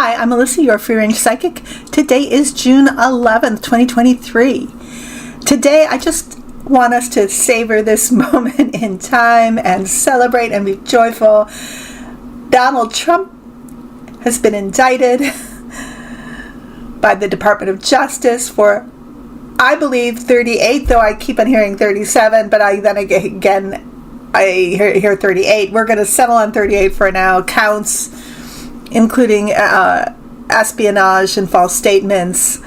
Hi, I'm Melissa, your free range psychic. Today is June 11th, 2023. Today, I just want us to savor this moment in time and celebrate and be joyful. Donald Trump has been indicted by the Department of Justice for, I believe, 38, though I keep on hearing 37, but I hear 38. We're going to settle on 38 for now. Counts, including espionage and false statements.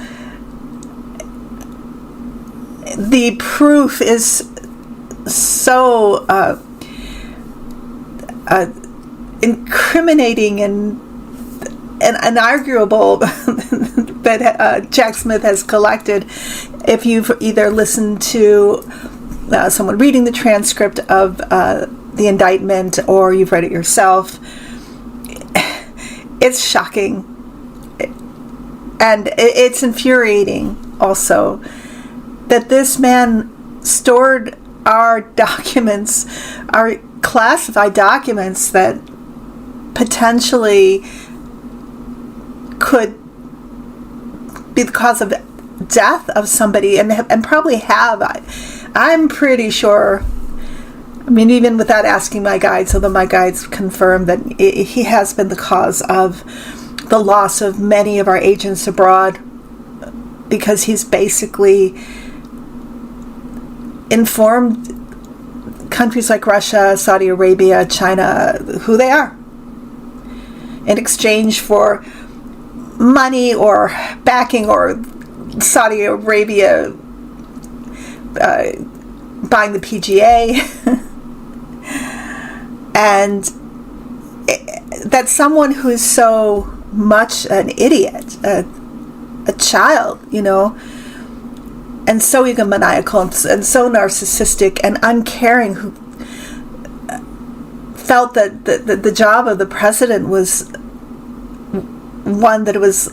The proof is so incriminating and inarguable that Jack Smith has collected. If you've either listened to someone reading the transcript of the indictment or you've read it yourself, it's shocking. And it's infuriating also that this man stored our documents, our classified documents that potentially could be the cause of death of somebody and probably have. I'm pretty sure, I mean, even without asking my guides, although my guides confirm that he has been the cause of the loss of many of our agents abroad, because he's basically informed countries like Russia, Saudi Arabia, China, who they are, in exchange for money or backing, or Saudi Arabia buying the PGA. And that's someone who is so much an idiot, a child, and so egomaniacal and so narcissistic and uncaring, who felt that the job of the president was one that was,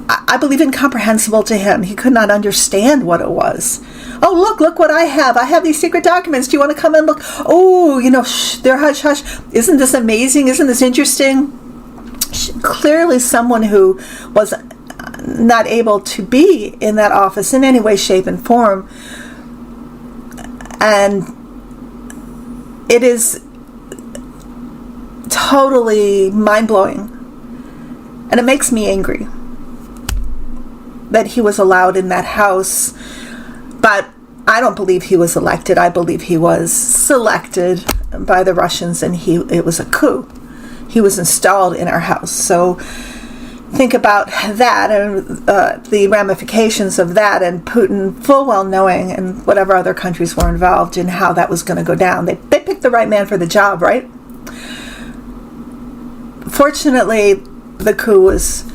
I believe, incomprehensible to him. He could not understand what it was. Oh, look what I have. I have these secret documents. Do you want to come and look? Oh, they're hush hush. Isn't this amazing? Isn't this interesting? Clearly someone who was not able to be in that office in any way, shape, and form. And it is totally mind-blowing. And it makes me angry that he was allowed in that house. But I don't believe he was elected. I believe he was selected by the Russians, and it was a coup. He was installed in our house. So think about that and the ramifications of that, and Putin full well knowing, and whatever other countries were involved in, how that was going to go down. They picked the right man for the job, right? Fortunately, the coup was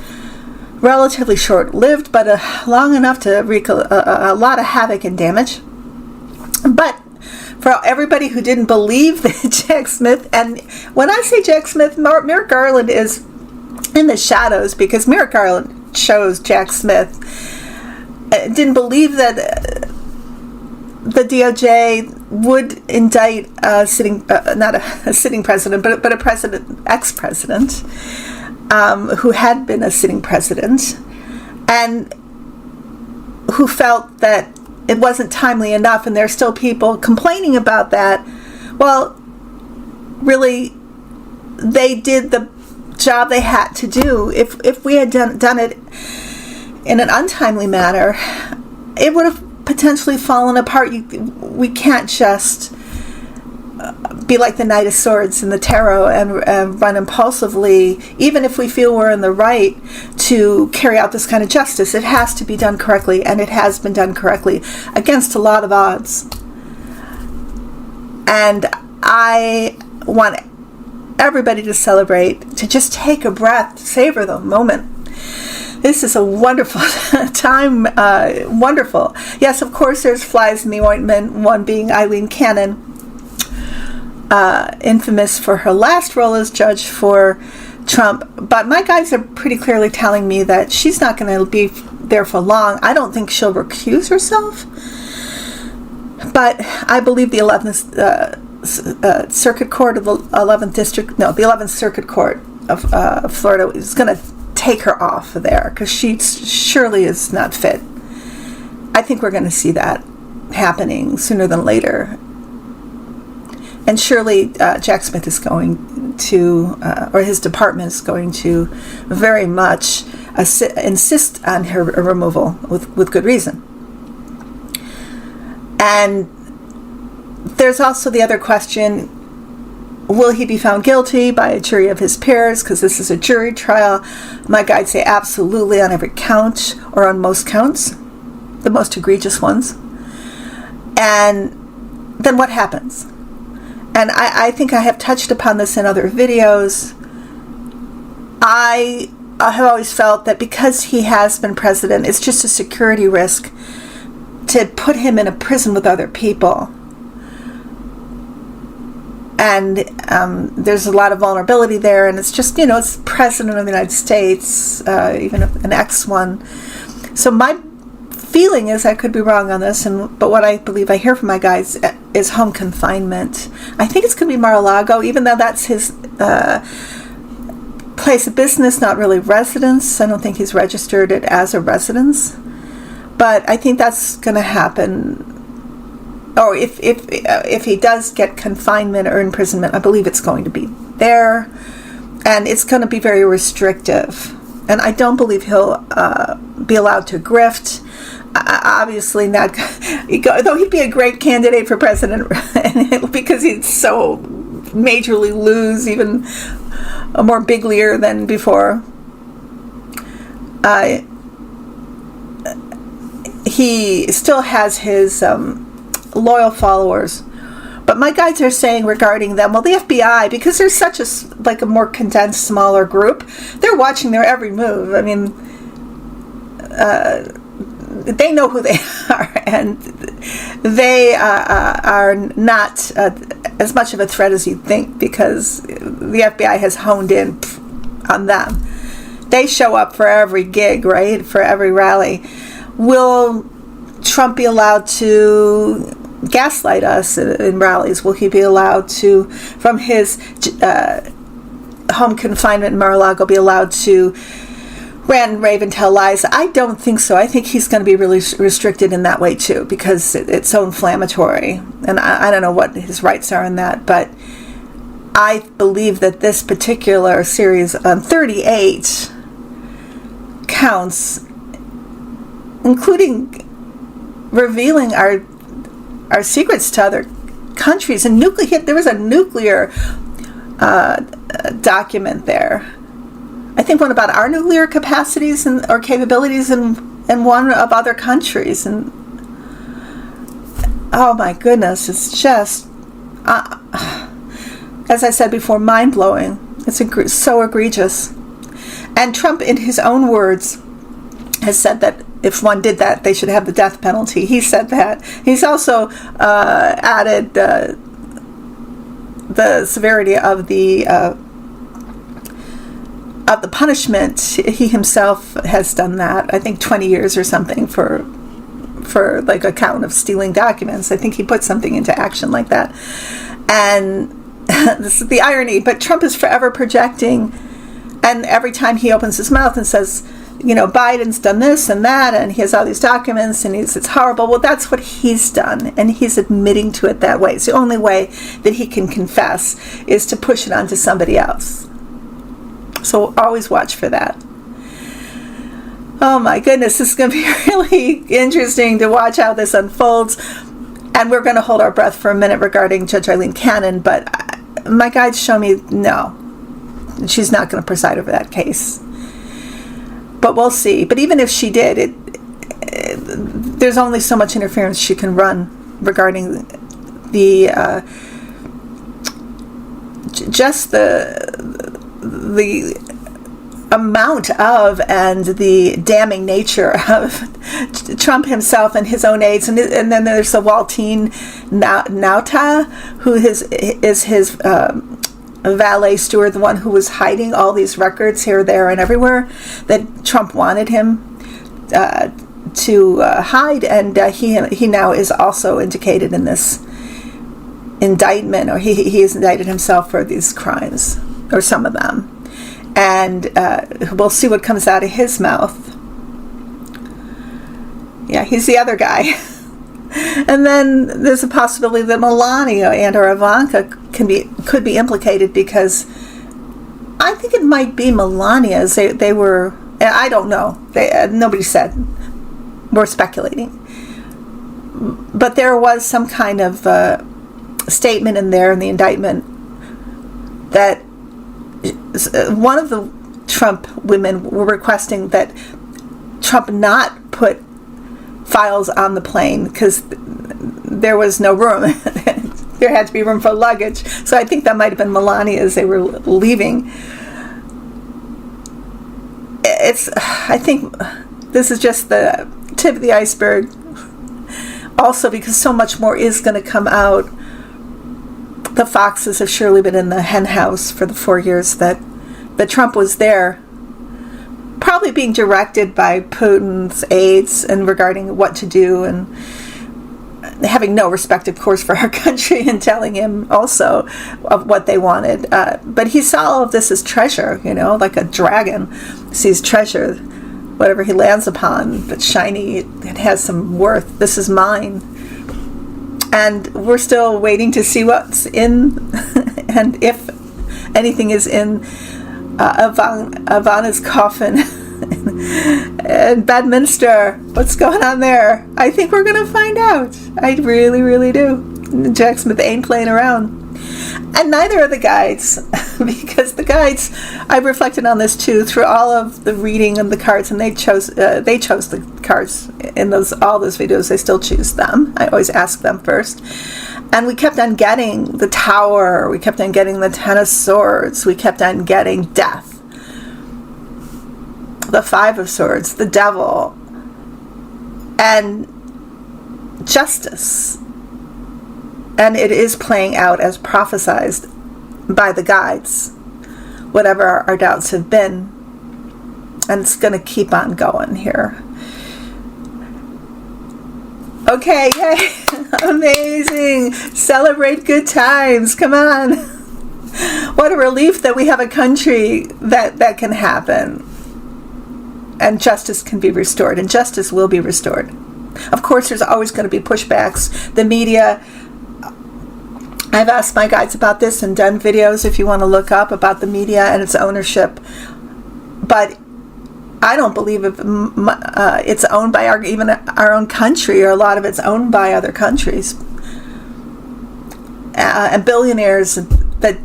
relatively short-lived, but long enough to wreak a lot of havoc and damage. But for everybody who didn't believe that Jack Smith, and when I say Jack Smith, Merrick Garland is in the shadows, because Merrick Garland chose Jack Smith, didn't believe that the DOJ would indict a sitting, not a sitting president, but a ex-president, who had been a sitting president, and who felt that it wasn't timely enough, and there's still people complaining about that. Well, really, they did the job they had to do. If we had done it in an untimely manner, it would have potentially fallen apart. We can't just be like the Knight of Swords in the tarot and run impulsively, even if we feel we're in the right to carry out this kind of justice. It has to be done correctly, and it has been done correctly against a lot of odds. And I want everybody to celebrate, to just take a breath, savor the moment. This is a wonderful time, wonderful. Yes, of course, there's flies in the ointment, one being Eileen Cannon, infamous for her last role as judge for Trump. But my guides are pretty clearly telling me that she's not going to be there for long. I don't think she'll recuse herself. But I believe the 11th Circuit Court of the 11th District, no, the 11th Circuit Court of Florida is going to take her off of there, because she surely is not fit. I think we're going to see that happening sooner than later. And surely Jack Smith is going to, or his department is going to very much insist on her removal with good reason. And there's also the other question, will he be found guilty by a jury of his peers? Because this is a jury trial. My guides say absolutely on every count, or on most counts, the most egregious ones. And then what happens? And I think I have touched upon this in other videos. I have always felt that because he has been president, it's just a security risk to put him in a prison with other people. And there's a lot of vulnerability there, and it's just, it's president of the United States, even an ex-one. So my feeling is, I could be wrong on this, but what I believe I hear from my guides is home confinement. I think it's going to be Mar-a-Lago, even though that's his place of business, not really residence. I don't think he's registered it as a residence, but I think that's going to happen. Or if he does get confinement or imprisonment, I believe it's going to be there, and it's going to be very restrictive. And I don't believe he'll be allowed to grift. Obviously not, though he'd be a great candidate for president because he'd so majorly lose, even more biglier than before. He still has his loyal followers, but my guides are saying regarding them, well, the FBI, because they're such a more condensed, smaller group, they're watching their every move. I mean, they know who they are, and they are not as much of a threat as you'd think, because the FBI has honed in on them. They show up for every gig, right? For every rally. Will Trump be allowed to gaslight us in rallies? Will he be allowed to, from his home confinement in Mar-a-Lago, be allowed to rant, rave, and tell lies? I don't think so. I think he's going to be really restricted in that way too, because it's so inflammatory, and I don't know what his rights are in that, but I believe that this particular series on 38 counts, including revealing our secrets to other countries, and there was a nuclear document there. I think one about our nuclear capacities or capabilities and one of other countries. And oh my goodness, it's just, as I said before, mind-blowing. It's so egregious. And Trump, in his own words, has said that if one did that, they should have the death penalty. He said that. He's also added the severity of the punishment. He himself has done that. I think 20 years or something for like a count of stealing documents. I think he put something into action like that. And this is the irony, but Trump is forever projecting, and every time he opens his mouth and says, Biden's done this and that, and he has all these documents, and it's horrible. Well, that's what he's done, and he's admitting to it that way. It's the only way that he can confess, is to push it onto somebody else. So always watch for that. Oh my goodness, this is going to be really interesting to watch how this unfolds. And we're going to hold our breath for a minute regarding Judge Eileen Cannon, but my guides show me no, she's not going to preside over that case. But we'll see. But even if she did, there's only so much interference she can run regarding the amount of and the damning nature of Trump himself and his own aides, and then there's the Waltine Nauta, who is his valet steward, the one who was hiding all these records here, there, and everywhere that Trump wanted him to hide, and he now is also indicated in this indictment, or he has indicted himself for these crimes, or some of them. and we'll see what comes out of his mouth. Yeah, he's the other guy. And then there's a possibility that Melania and or Ivanka could be implicated, because I think it might be Melania's. They were, I don't know. Nobody said. We're speculating. But there was some kind of statement in there in the indictment that one of the Trump women were requesting that Trump not put files on the plane because there was no room. There had to be room for luggage. So I think that might have been Melania as they were leaving. I think this is just the tip of the iceberg. Also, because so much more is going to come out. The Foxes have surely been in the hen house for the 4 years that Trump was there, probably being directed by Putin's aides and regarding what to do, and having no respect, of course, for our country, and telling him also of what they wanted. But he saw all of this as treasure, like a dragon sees treasure. Whatever he lands upon that's shiny, it has some worth. This is mine. And we're still waiting to see what's in, and if anything is in Ivana's coffin. And Bedminster, what's going on there? I think we're going to find out. I really, really do. Jack Smith ain't playing around. And neither are the guides, because the guides, I've reflected on this too through all of the reading of the cards, and they chose the cards in all those videos. They still choose them. I always ask them first. And we kept on getting the Tower, we kept on getting the Ten of Swords, we kept on getting Death, the Five of Swords, the Devil, and Justice. And it is playing out as prophesized by the guides, whatever our doubts have been. And it's going to keep on going here. Okay, yay. Amazing. Celebrate good times. Come on. What a relief that we have a country that can happen. And justice can be restored. And justice will be restored. Of course, there's always going to be pushbacks. The media... I've asked my guides about this and done videos if you want to look up about the media and its ownership. But I don't believe it's owned by even our own country, or a lot of it's owned by other countries. And billionaires that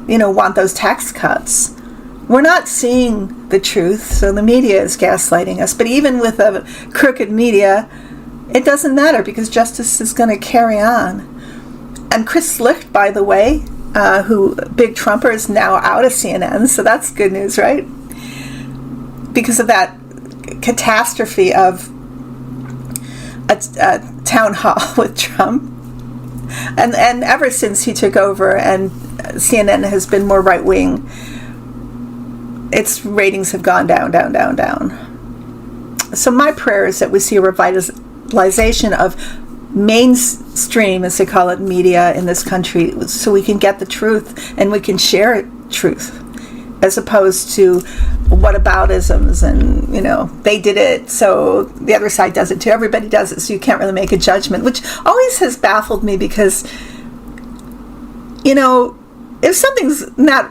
want those tax cuts. We're not seeing the truth, so the media is gaslighting us. But even with a crooked media, it doesn't matter, because justice is going to carry on. And Chris Licht, by the way, who big Trumper, is now out of CNN, so that's good news, right? Because of that catastrophe of a town hall with Trump. And ever since he took over and CNN has been more right-wing, its ratings have gone down, down, down, down. So my prayer is that we see a revitalization of mainstream, as they call it, media in this country, so we can get the truth and we can share truth, as opposed to whataboutisms and they did it, so the other side does it too. Everybody does it, so you can't really make a judgment, which always has baffled me, because if something's not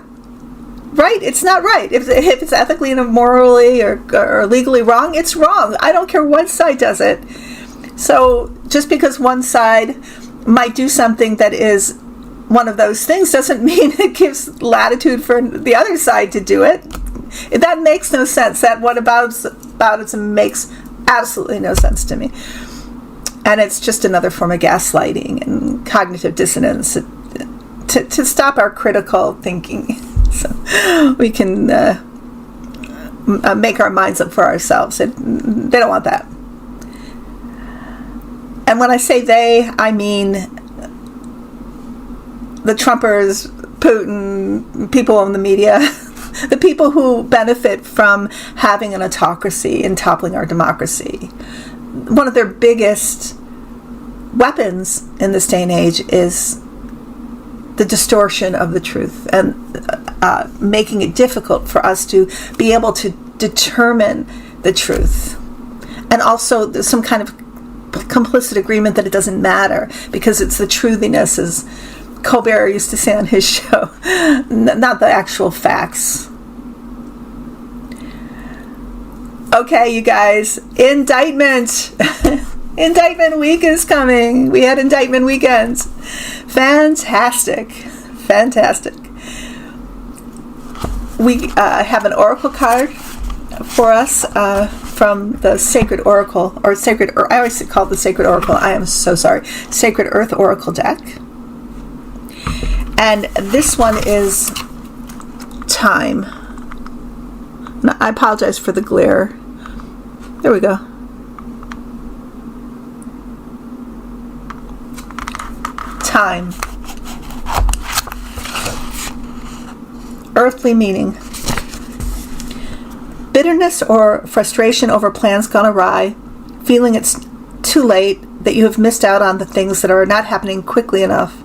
right, it's not right. If it's ethically and morally or legally wrong, it's wrong. I don't care what side does it. So just because one side might do something that is one of those things doesn't mean it gives latitude for the other side to do it. That makes no sense. That whataboutism makes absolutely no sense to me. And it's just another form of gaslighting and cognitive dissonance to stop our critical thinking, so we can make our minds up for ourselves. They don't want that. And when I say they, I mean the Trumpers, Putin, people in the media, the people who benefit from having an autocracy and toppling our democracy. One of their biggest weapons in this day and age is the distortion of the truth, and making it difficult for us to be able to determine the truth. And also there's some kind of complicit agreement that it doesn't matter because it's the truthiness, as Colbert used to say on his show, not the actual facts. Okay, you guys, indictment. Indictment week is coming. We had indictment weekends. Fantastic. We have an oracle card for us from the Sacred Oracle, or I always call it the Sacred Oracle. I am so sorry. Sacred Earth Oracle deck. And this one is time. I apologize for the glare. There we go. Time. Earthly meaning. Bitterness or frustration over plans gone awry, feeling it's too late, that you have missed out on the things that are not happening quickly enough.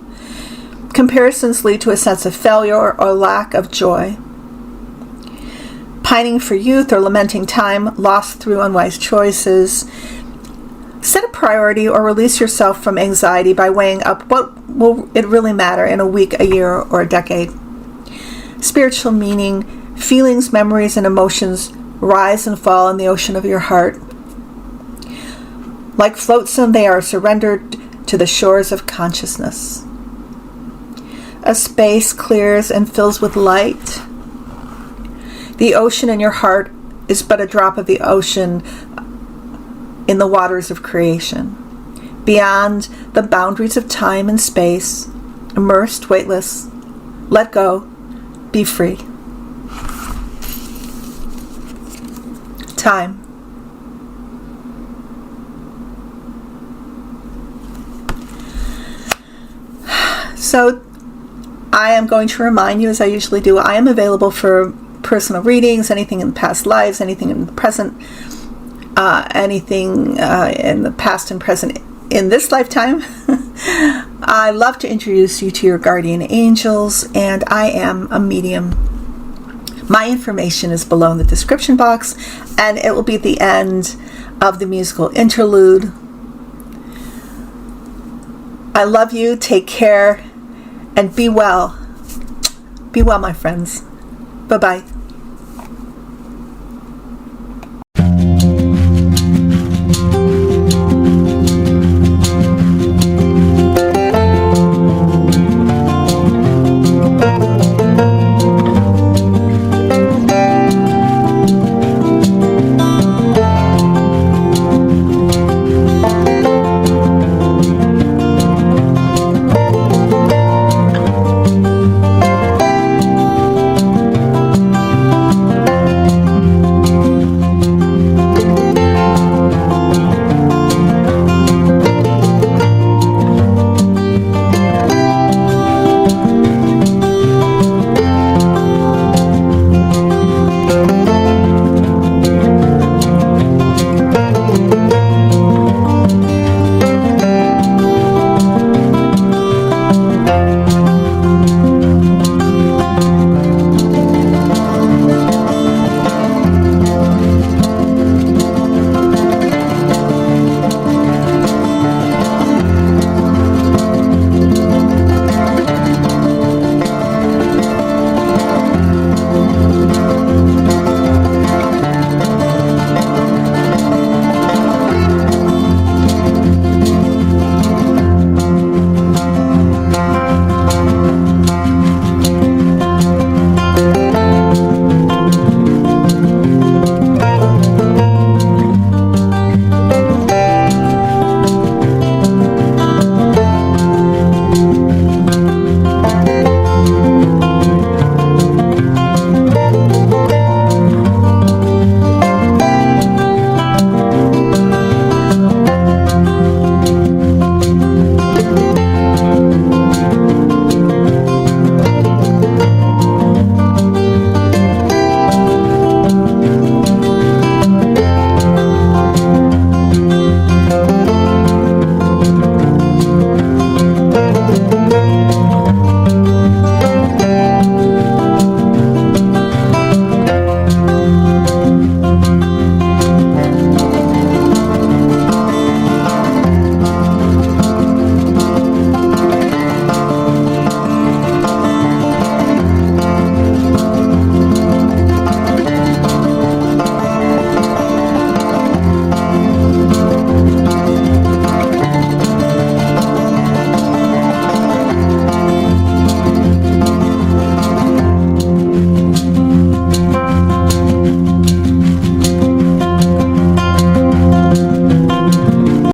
Comparisons lead to a sense of failure or lack of joy. Pining for youth or lamenting time lost through unwise choices. Set a priority or release yourself from anxiety by weighing up what will it really matter in a week, a year, or a decade. Spiritual meaning, feelings, memories, and emotions rise and fall in the ocean of your heart. Like flotsam, they are surrendered to the shores of consciousness. A space clears and fills with light. The ocean in your heart is but a drop of the ocean in the waters of creation. Beyond the boundaries of time and space, immersed, weightless, let go, be free. Time. So, I am going to remind you, as I usually do, I am available for personal readings, anything in past lives, anything in the present, anything in the past and present in this lifetime. I love to introduce you to your guardian angels, and I am a medium. My information is below in the description box, and it will be at the end of the musical interlude. I love you. Take care. And be well. Be well, my friends. Bye-bye.